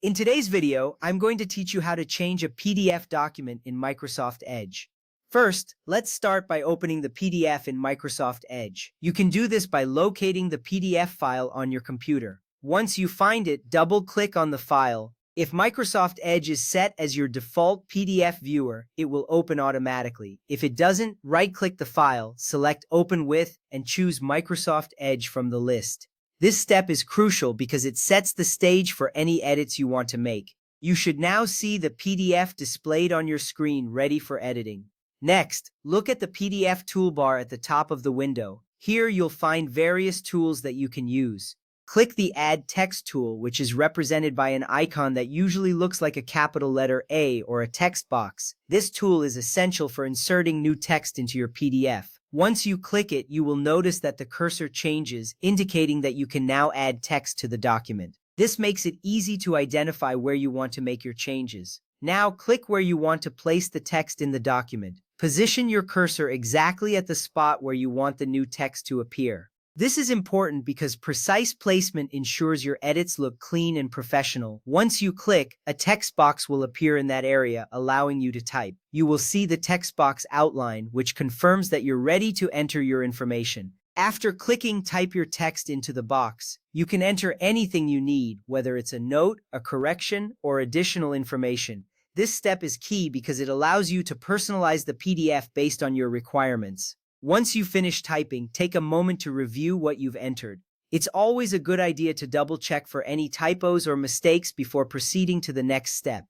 In today's video, I'm going to teach you how to change a PDF document in Microsoft Edge. First, let's start by opening the PDF in Microsoft Edge. You can do this by locating the PDF file on your computer. Once you find it, double-click on the file. If Microsoft Edge is set as your default PDF viewer, it will open automatically. If it doesn't, right-click the file, select Open With, and choose Microsoft Edge from the list. This step is crucial because it sets the stage for any edits you want to make. You should now see the PDF displayed on your screen ready for editing. Next, look at the PDF toolbar at the top of the window. Here you'll find various tools that you can use. Click the Add Text tool, which is represented by an icon that usually looks like a capital letter A or a text box. This tool is essential for inserting new text into your PDF. Once you click it, you will notice that the cursor changes, indicating that you can now add text to the document. This makes it easy to identify where you want to make your changes. Now click where you want to place the text in the document. Position your cursor exactly at the spot where you want the new text to appear. This is important because precise placement ensures your edits look clean and professional. Once you click, a text box will appear in that area, allowing you to type. You will see the text box outline, which confirms that you're ready to enter your information. After clicking Type your text into the box, you can enter anything you need, whether it's a note, a correction, or additional information. This step is key because it allows you to personalize the PDF based on your requirements. Once you finish typing, take a moment to review what you've entered. It's always a good idea to double-check for any typos or mistakes before proceeding to the next step.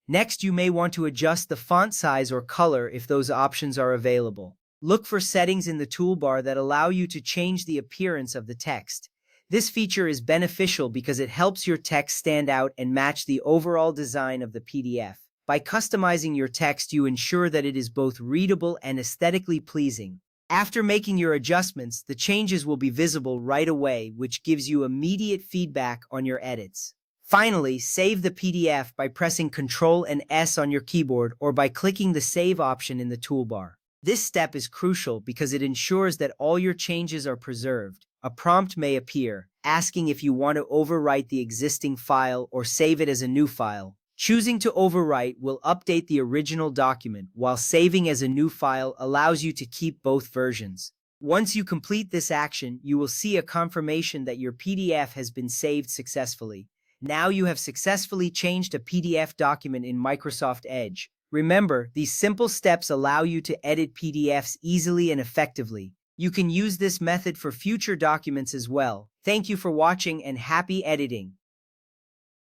Next, you may want to adjust the font size or color if those options are available. Look for settings in the toolbar that allow you to change the appearance of the text. This feature is beneficial because it helps your text stand out and match the overall design of the PDF. By customizing your text, you ensure that it is both readable and aesthetically pleasing. After making your adjustments, the changes will be visible right away, which gives you immediate feedback on your edits. Finally, save the PDF by pressing Ctrl and S on your keyboard or by clicking the Save option in the toolbar. This step is crucial because it ensures that all your changes are preserved. A prompt may appear, asking if you want to overwrite the existing file or save it as a new file. Choosing to overwrite will update the original document, while saving as a new file allows you to keep both versions. Once you complete this action, you will see a confirmation that your PDF has been saved successfully. Now you have successfully changed a PDF document in Microsoft Edge. Remember, these simple steps allow you to edit PDFs easily and effectively. You can use this method for future documents as well. Thank you for watching and happy editing.